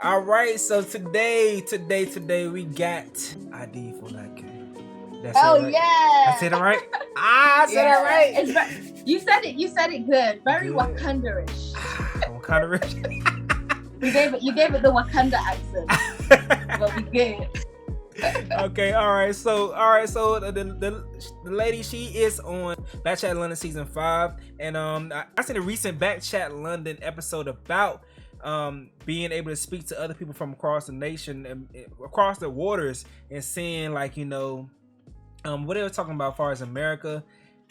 All right, so today we got ID for that kid. That's oh it, right? yeah, I said it right. I said it right. You said it good. Very Good. Wakanda-ish. Wakanda-ish. You gave it the Wakanda accent, but we good. Okay, all right. So the lady, she is on BKCHAT London season 5, and I seen a recent BKCHAT London episode about being able to speak to other people from across the nation and across the waters, and seeing like what they were talking about as far as American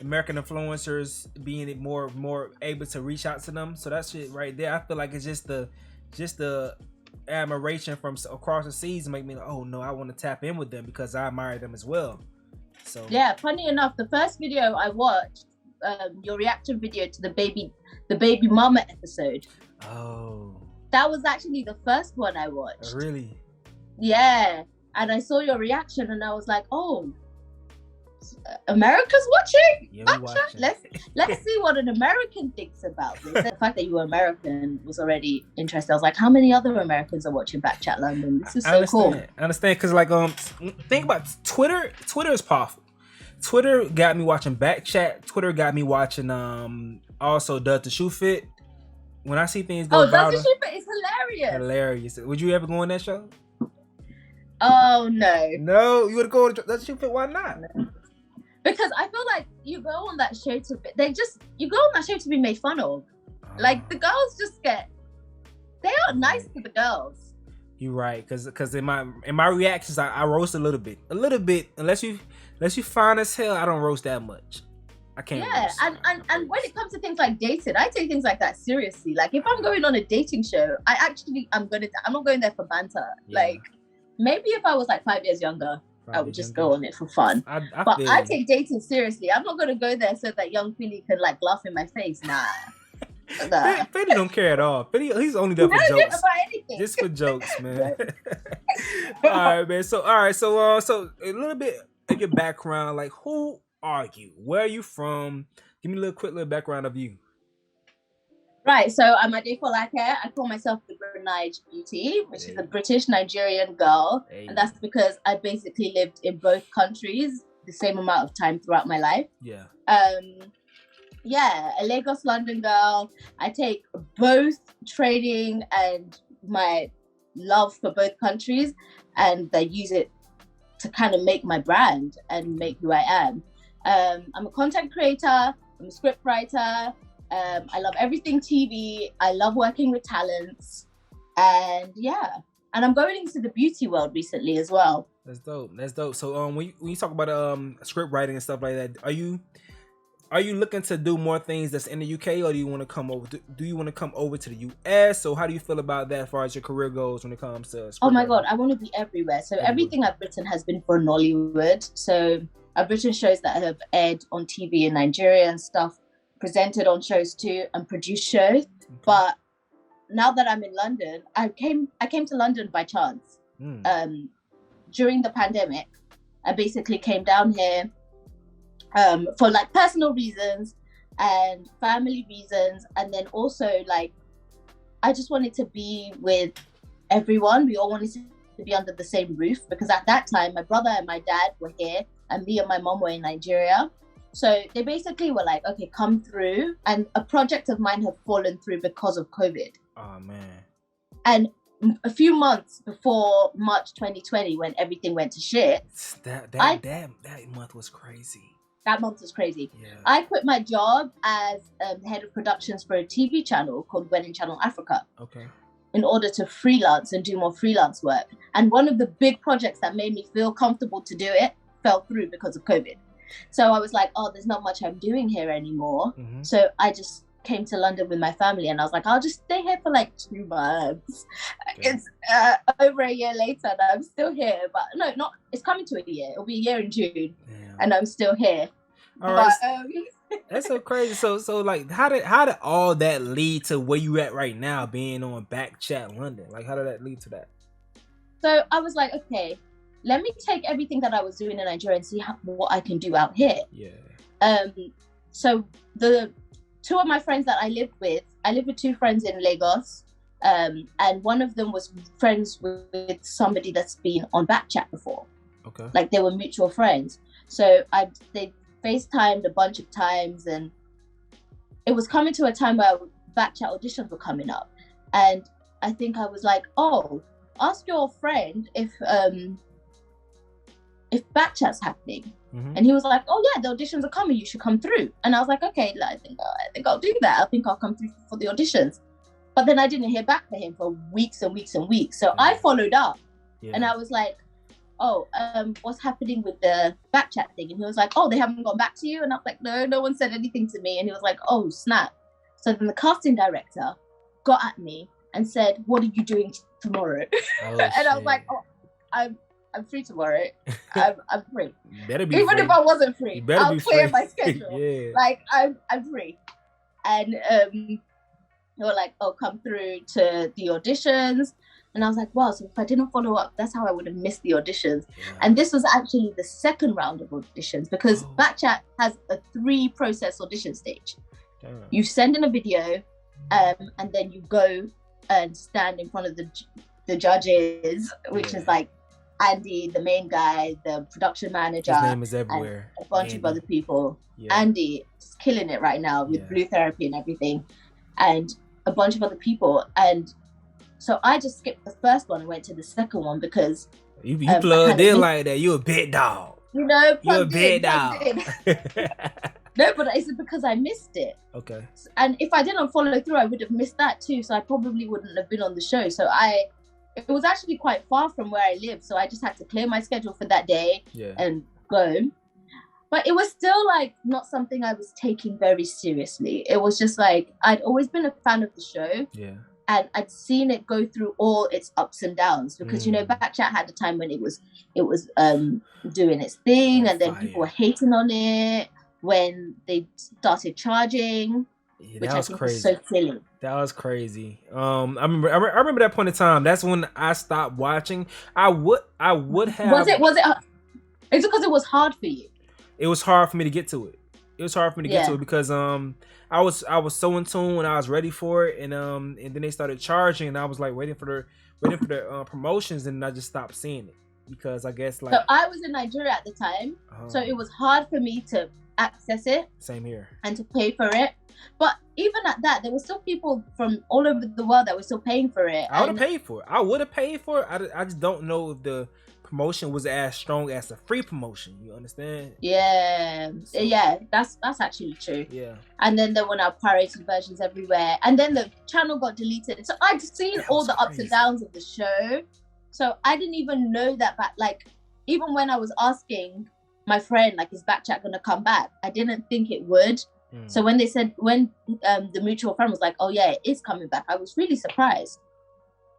influencers being more able to reach out to them. So that shit right there, I feel like it's just the admiration from across the seas make me like, oh no, I want to tap in with them because I admire them as well. So yeah, funny enough, the first video I watched, your reaction video to the baby mama episode. Oh, that was actually the first one I watched. Really? Yeah, and I saw your reaction and I was like, oh, America's watching? Yeah, we watching. Let's see what an American thinks about this. The fact that you were American was already interesting. I was like, how many other Americans are watching BKCHAT London? This is so cool. I understand, because like think about Twitter. Twitter is powerful. Twitter got me watching BKCHAT. Twitter got me watching also Does the Shoe Fit. When I see things go viral, Does the Shoe Fit is hilarious. Would you ever go on that show? Oh no. No, you would go on Does the Shoe Fit? Why not? No. Because I feel like you go on that show to be made fun of. Like the girls they are nice to the girls. You're right, because in my reactions I roast a little bit. Unless you fine as hell, I don't roast that much. I can't. Yeah, and when it comes to things like dating, I take things like that seriously. Like if I'm going on a dating show, I'm not going there for banter. Yeah. Like maybe if I was like 5 years younger, I would just go on it for fun. I take dating seriously. I'm not going to go there so that young Philly can like laugh in my face. Nah. Philly don't care at all. Philly, he's only there for jokes. Just for jokes, man. All right, man. So a little bit of your background. Like, who are you? Where are you from? Give me a quick little background of you. Right, so I'm Adefolake. I call myself the Brunei Beauty, which is a British Nigerian girl. Hey. And that's because I basically lived in both countries the same amount of time throughout my life. Yeah. Yeah, a Lagos, London girl. I take both training and my love for both countries, and I use it to kind of make my brand and make who I am. I'm a content creator. I'm a script writer. I love everything TV. I love working with talents, and yeah, and I'm going into the beauty world recently as well. That's dope. So when you talk about script writing and stuff like that, are you looking to do more things that's in the UK, or do you want to come over? Do you want to come over to the US? So how do you feel about that as far as your career goes when it comes to script writing? God, I want to be everywhere. So everything I've written has been for Nollywood. So I've written shows that have aired on TV in Nigeria and stuff, presented on shows too, and produced shows. Okay. But now that I'm in London, I came to London by chance. During the pandemic, I basically came down here for like personal reasons and family reasons, and then also like I just wanted to be with everyone. We all wanted to be under the same roof, because at that time my brother and my dad were here and me and my mom were in Nigeria. So they basically were like, okay, come through. And a project of mine had fallen through because of COVID. Oh, man. And a few months before March 2020, when everything went to shit. That month was crazy. That month was crazy. Yeah. I quit my job as head of productions for a TV channel called Wedding Channel Africa. Okay. In order to freelance and do more freelance work. And one of the big projects that made me feel comfortable to do it fell through because of COVID. So I was like, oh, there's not much I'm doing here anymore. Mm-hmm. So I just came to London with my family, and I was like, I'll just stay here for like 2 months. Okay. It's over a year later and I'm still here. But no, it's coming to a year. It'll be a year in June. Damn. And I'm still here. All right. That's so crazy. So like, how did all that lead to where you at right now, being on BKCHAT London? Like, how did that lead to that? So I was like, okay, let me take everything that I was doing in Nigeria and see what I can do out here. Yeah. So the two of my friends that I live with 2 friends in Lagos, and one of them was friends with somebody that's been on BKCHAT before. Okay. Like they were mutual friends. So they FaceTimed a bunch of times, and it was coming to a time where BKCHAT auditions were coming up, and I think I was like, oh, ask your friend if BKCHAT's happening. Mm-hmm. And he was like, oh yeah, the auditions are coming, you should come through. And I was like, okay, I think I'll do that. I think I'll come through for the auditions. But then I didn't hear back from him for weeks and weeks and weeks. So I followed up, and I was like, oh, what's happening with the BKCHAT thing? And he was like, oh, they haven't gone back to you? And I was like, no one said anything to me. And he was like, oh, snap. So then the casting director got at me and said, what are you doing tomorrow? And I was like, oh, I'm free tomorrow. I'm free. Better be Even free. if I wasn't free, I'll clear my schedule. Yeah. Like I'm free. And they were like, oh, come through to the auditions. And I was like, wow, so if I didn't follow up, that's how I would have missed the auditions. Yeah. And this was actually the second round of auditions, because BKCHAT has a 3-process audition stage. Damn. You send in a video, and then you go and stand in front of the judges, which is like Andy, the main guy, the production manager. His name is everywhere. And a bunch of other people. Yeah. Andy is killing it right now with Blue Therapy and everything. And a bunch of other people. And so I just skipped the first one and went to the second one because... You plugged in like that. You a big dog. You know, you a big dog. No, but it's because I missed it. Okay. And if I didn't follow through, I would have missed that too. So I probably wouldn't have been on the show. So it was actually quite far from where I live. So I just had to clear my schedule for that day and go. But it was still like not something I was taking very seriously. It was just like, I'd always been a fan of the show. Yeah. And I'd seen it go through all its ups and downs because, you know, BKCHAT had a time when it was doing its thing, and then people were hating on it when they started charging, which I think was so silly. That was crazy. I remember that point in time. That's when I stopped watching. I would have. Was it? It's because it was hard for you. It was hard for me to get to it. It was hard for me to get to it because I was so in tune when I was ready for it, and then they started charging, and I was like waiting for the promotions, and I just stopped seeing it because I guess like. So I was in Nigeria at the time, so it was hard for me to access it. Same here. And to pay for it, but even at that, there were still people from all over the world that were still paying for it. I would have paid for it. I would have paid for it. I just don't know if the promotion was as strong as the free promotion. You understand? Yeah, so, yeah, that's actually true. Yeah. And then there were now pirated versions everywhere, and then the channel got deleted. So I'd seen all the ups and downs of the show, so I didn't even know that. But like, even when I was asking my friend, like, is BKCHAT gonna come back? I didn't think it would. So when they said, the mutual friend was like, oh yeah, it is coming back, I was really surprised.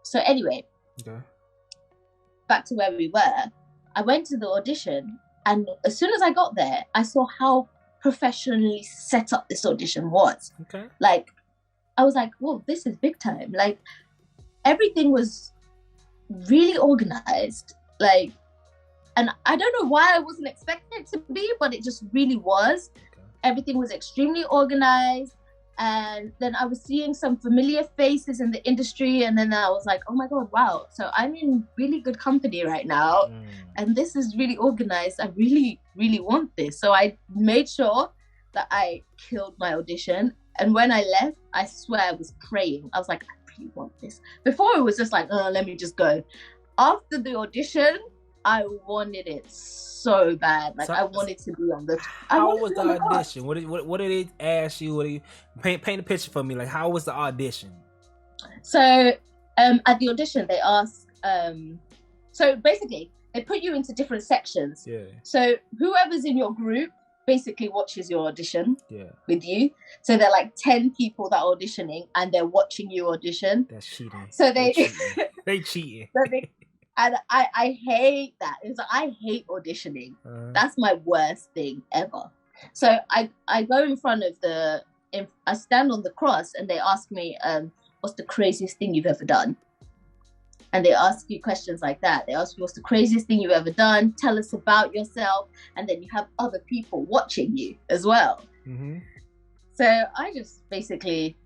So anyway. Okay. Back to where we were, I went to the audition, and as soon as I got there, I saw how professionally set up this audition was. Okay. Like, I was like, whoa, this is big time. Like, everything was really organized. Like, and I don't know why I wasn't expecting it to be, but it just really was. Okay. Everything was extremely organized. And then I was seeing some familiar faces in the industry, and then I was like, oh my god, wow, so I'm in really good company right now, and this is really organized. I really want this. So I made sure that I killed my audition, and when I left, I swear I was praying. I was like, I really want this. Before, it was just like, oh, let me just go. After the audition, I wanted it so bad. Like, I wanted to be on the. How was the audition? What did they ask you? What do you paint a picture for me? Like, how was the audition? So, at the audition, they ask. So basically, they put you into different sections. Yeah. So whoever's in your group basically watches your audition. Yeah. With you. So they're like 10 people that are auditioning, and they're watching you audition. That's cheating. So they cheating. And I hate that. It's like, I hate auditioning. That's my worst thing ever. So I go in front of I stand on the cross, and they ask me, what's the craziest thing you've ever done? And they ask you questions like that. They ask you, what's the craziest thing you've ever done? Tell us about yourself. And then you have other people watching you as well. Mm-hmm. So I just basically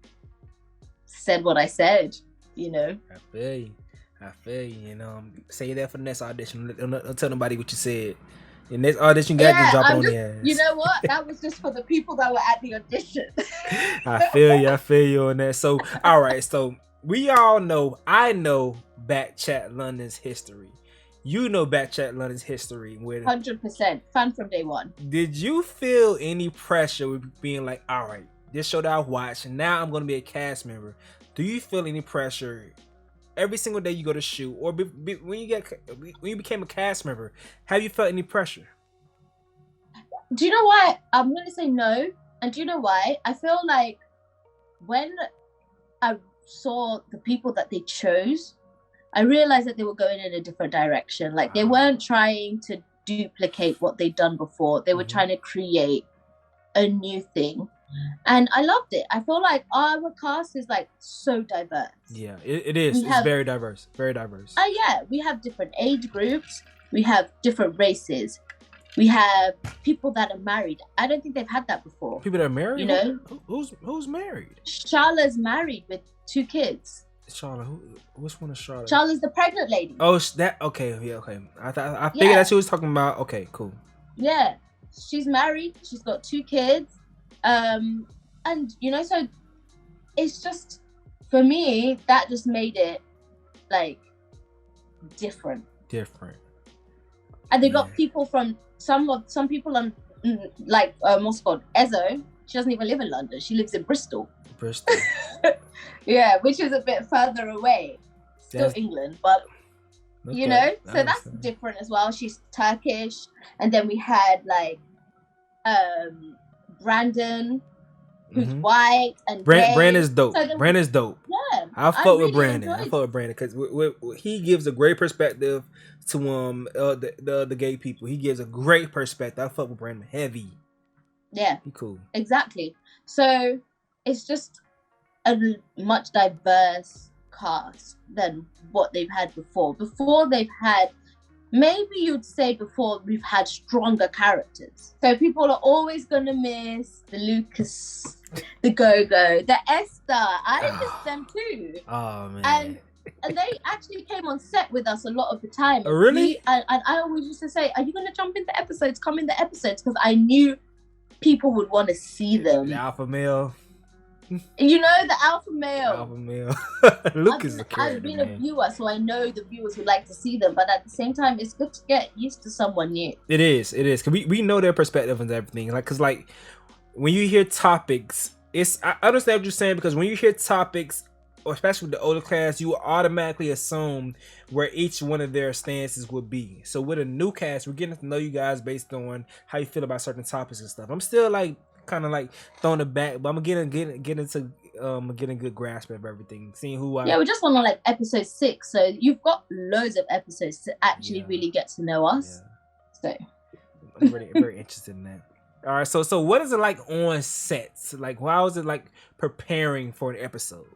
said what I said. you know. I feel you. And say that for the next audition. Don't tell nobody what you said. The next audition, you got to drop it on the ass. You know what? That was just for the people that were at the audition. I feel you on that. So, all right. So we all know. I know BKCHAT London's history. You know BKCHAT London's history. 100% fan from day one. Did you feel any pressure with being like, all right, this show that I watched, and now I'm going to be a cast member? Do you feel any pressure every single day you go to shoot, or when you became a cast member? Have you felt any pressure? Do you know why? I'm going to say no. And do you know why? I feel like when I saw the people that they chose, I realized that they were going in a different direction. Like, they weren't trying to duplicate what they'd done before. They were trying to create a new thing. And I loved it. I feel like our cast is like so diverse. Yeah, it is. It's very diverse. Very diverse. Yeah, we have different age groups. We have different races. We have people that are married. I don't think they've had that before. People that are married? You know? Who's married? Charlotte's married with 2 kids. Charlotte, which one is Charlotte? Charlotte's the pregnant lady. Oh, that okay, yeah, okay. I figured that she was talking about. Okay, cool. Yeah, she's married. She's got 2 kids. And you know, so it's just, for me, that just made it like different. And they got people from some people on like what's called Ezo. She doesn't even live in London. She lives in Bristol. Yeah, which is a bit further away. Still England, but you know, so that's different as well. She's Turkish. And then we had like Brandon, who's white, and Brandon's dope. Brandon's dope. Yeah, I fuck with Brandon. I fuck with Brandon because he gives a great perspective to the gay people. He gives a great perspective. I fuck with Brandon heavy. Yeah, he cool. Exactly. So it's just a much diverse cast than what they've had before. Before they've had, maybe you'd say before we've had stronger characters. So people are always gonna miss the Lucas, the Go-Go, the Esther. I miss them too. Oh man. And they actually came on set with us a lot of the time. Oh, really? And I always used to say, are you gonna jump into episodes? Come in the episodes, because I knew people would want to see them. The alpha male. You know, the alpha male. Alpha male. Lucas is a character. I've been a viewer, so I know the viewers would like to see them. But at the same time, it's good to get used to someone new. It is. Cause we know their perspective and everything. Cause when you hear topics, I understand what you're saying, because when you hear topics, or especially with the older class, you will automatically assume where each one of their stances would be. So with a new cast, we're getting to know you guys based on how you feel about certain topics and stuff. I'm still kind of throwing it back, but I'm getting a good grasp of everything. Seeing who we're just on episode 6, so you've got loads of episodes to actually really get to know us. Yeah. So I'm very interested in that. All right, so what is it like on sets? How is it preparing for an episode?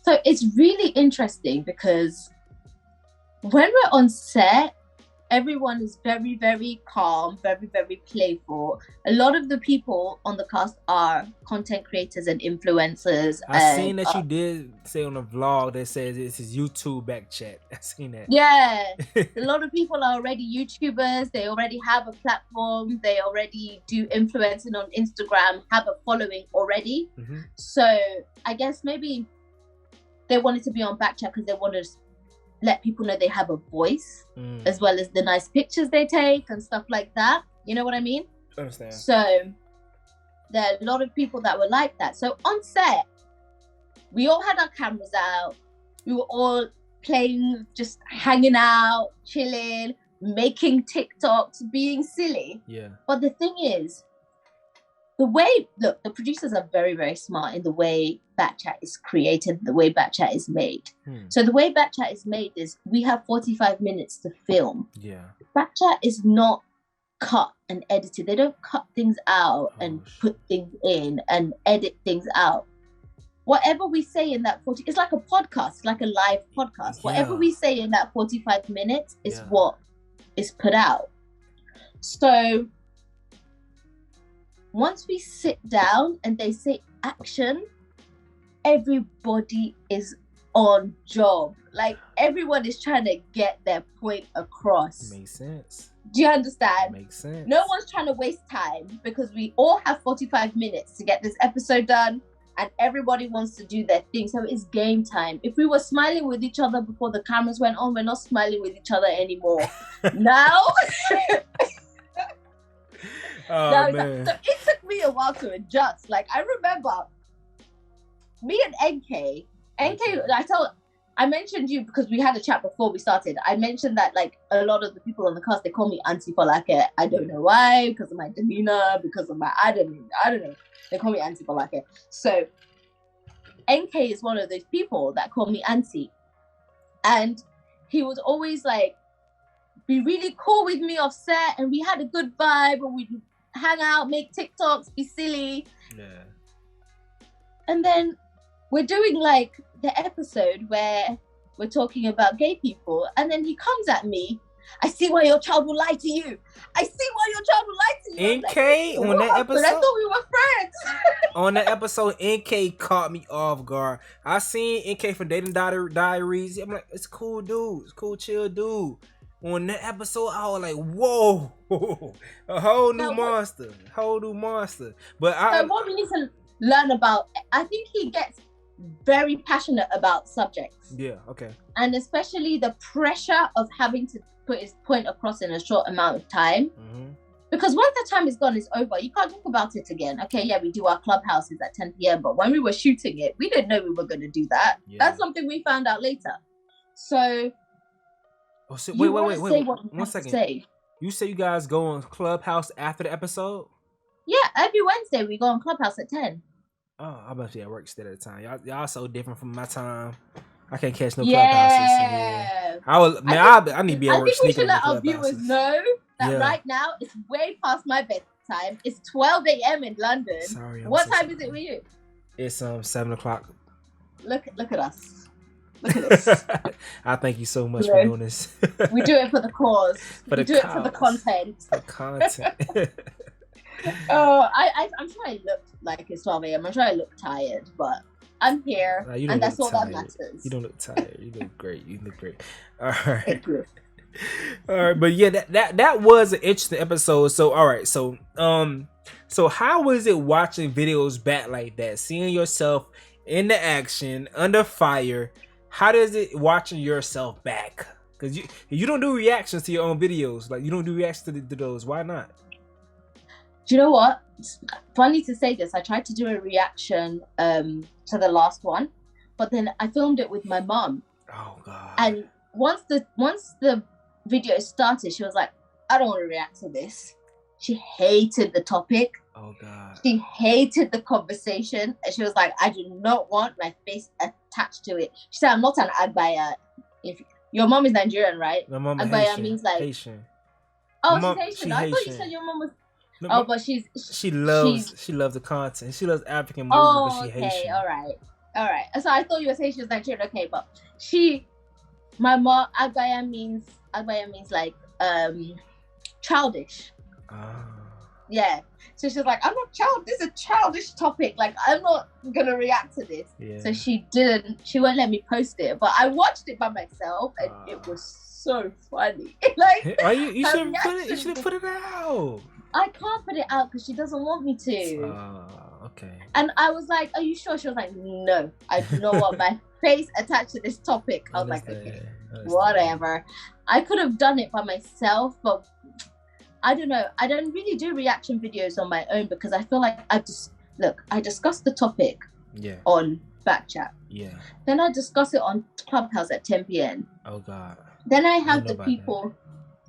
So it's really interesting because when we're on set, everyone is very, very calm, very, very playful. A lot of the people on the cast are content creators and influencers. I've seen that you did say on a vlog that says this is YouTube BKCHAT. I've seen that. Yeah. A lot of people are already YouTubers. They already have a platform. They already do influencing on Instagram, have a following already. Mm-hmm. So I guess maybe they wanted to be on BKCHAT because they wanted to let people know they have a voice, as well as the nice pictures they take and stuff like that. You know what I mean? I understand. So there are a lot of people that were like that. So on set, we all had our cameras out. We were all playing, just hanging out, chilling, making TikToks, being silly. Yeah. But the thing is, the producers are very, very smart in the way BKCHAT is created, the way BKCHAT is made. So the way BKCHAT is made is we have 45 minutes to film. Yeah. BKCHAT is not cut and edited. They don't cut things out and put things in and edit things out. Whatever we say in that it's like a podcast, like a live podcast. Yeah. Whatever we say in that 45 minutes is what is put out. So once we sit down and they say action, everybody is on job. Like, everyone is trying to get their point across. Makes sense. Do you understand? Makes sense. No one's trying to waste time because we all have 45 minutes to get this episode done, and everybody wants to do their thing. So it's game time. If we were smiling with each other before the cameras went on, we're not smiling with each other anymore. Now, oh, man. So it took me a while to adjust. Like, I remember me and NK, I mentioned you because we had a chat before we started. I mentioned that, like, a lot of the people on the cast, they call me Auntie Falake. I don't know why, because of my demeanor, because of my, I don't know. They call me Auntie Falake. So NK is one of those people that call me Auntie. And he would always, like, be really cool with me off set, and we had a good vibe, and we'd hang out, make TikToks, be silly. Yeah. And then we're doing, like, the episode where we're talking about gay people, and then he comes at me. I see why your child will lie to you. I see why your child will lie to you. NK, like, on that episode, I thought we were friends. on that episode, NK caught me off guard. I seen NK from Dating Diaries. I'm like, it's cool, dude. It's cool, chill, dude. On that episode, I was like, whoa, a whole new monster. But what we need to learn about, I think he gets very passionate about subjects. Yeah, okay. And especially the pressure of having to put his point across in a short amount of time. Mm-hmm. Because once the time is gone, it's over. You can't talk about it again. Okay, yeah, we do our clubhouses at 10 p.m. But when we were shooting it, we didn't know we were going to do that. Yeah. That's something we found out later. So... Oh, so wait. 1 second. You say you guys go on Clubhouse after the episode? Yeah, every Wednesday we go on Clubhouse at 10. Oh, I'm actually at work instead of the time. Y'all so different from my time. I can't catch no Clubhouses. Yeah. I need to be at work. I think we should let our viewers know that right now it's way past my bedtime. It's 12 a.m. in London. Sorry. What time is it for you? It's 7 o'clock. Look at us. Look at this. I thank you so much for doing this. We do it for the cause. We do it for the content. The content. Oh, I'm sure I look like it's 12 a.m. I'm sure I look tired, but I'm here, and that's all that matters. You don't look tired. You look great. All right. Thank you. All right, but yeah, that was an interesting episode. So, all right, so how was it watching videos back like that, seeing yourself in the action under fire? How does it watching yourself back? Because you don't do reactions to your own videos. Like, you don't do reactions to those. Why not? Do you know what? It's funny to say this. I tried to do a reaction to the last one, but then I filmed it with my mom. Oh God! And once the video started, she was like, "I don't want to react to this." She hated the topic. Oh God! She hated the conversation, and she was like, "I do not want my face attached to it." She said, "I'm not an Agbaya." If your mom is Nigerian, right? My mom is Agbaya Haitian. Means like Haitian. Oh, she's Haitian. I thought you said your mom was. No, but she loves the content. She loves African movies, but she Haitian. All right. So I thought you were saying she was Nigerian. Okay, but my mom, Agbaya means like childish. Yeah. So she's like, I'm not this is a childish topic. Like, I'm not gonna react to this. Yeah. So she won't let me post it. But I watched it by myself, and it was so funny. Like, you should put it out. I can't put it out because she doesn't want me to. Okay. And I was like, are you sure? She was like, no, I do not want my face attached to this topic. I was like, okay, whatever. I could have done it by myself, but I don't know. I don't really do reaction videos on my own because I feel like I discussed the topic on BKCHAT. Yeah. Then I discuss it on Clubhouse at 10 p.m. Oh God. Then I have the people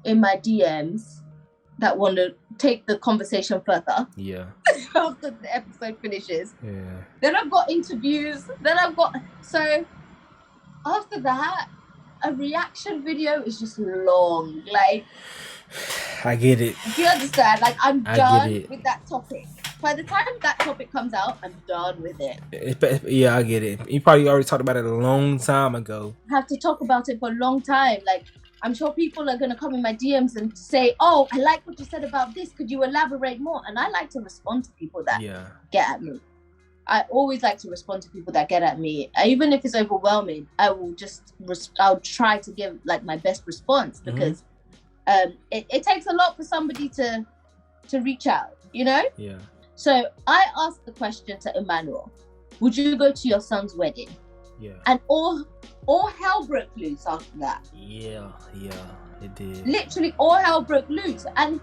in my DMs that want to take the conversation further. Yeah. After the episode finishes. Yeah. Then I've got interviews. So after that, a reaction video is just long. Like, I get it. Do you understand? Like, I'm done with that topic. By the time that topic comes out, I'm done with it. Yeah, I get it. You probably already talked about it a long time ago. I have to talk about it for a long time. Like, I'm sure people are going to come in my DMs and say, oh, I like what you said about this. Could you elaborate more? And I like to respond to people that get at me. I always like to respond to people that get at me. Even if it's overwhelming, I will just I'll try to give like my best response, because it takes a lot for somebody to reach out, you know? Yeah. So I asked the question to Emmanuel, would you go to your son's wedding? Yeah. And all hell broke loose after that. Yeah, it did. Literally all hell broke loose. And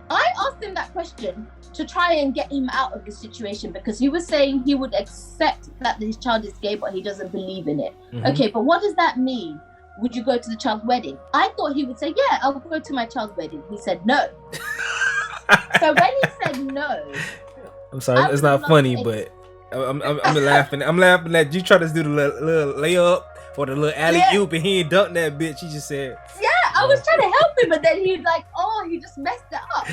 I asked him that question to try and get him out of the situation, because he was saying he would accept that his child is gay, but he doesn't believe in it. Okay, but what does that mean? Would you go to the child's wedding? I thought he would say, yeah, I'll go to my child's wedding. He said no. So when he said no, I'm sorry, it's not funny, but I'm laughing. I'm laughing at you try to do the little layup or the little alley oop, and he ain't dunked that bitch. He just said, yeah, I was trying to help him, but then he just messed it up.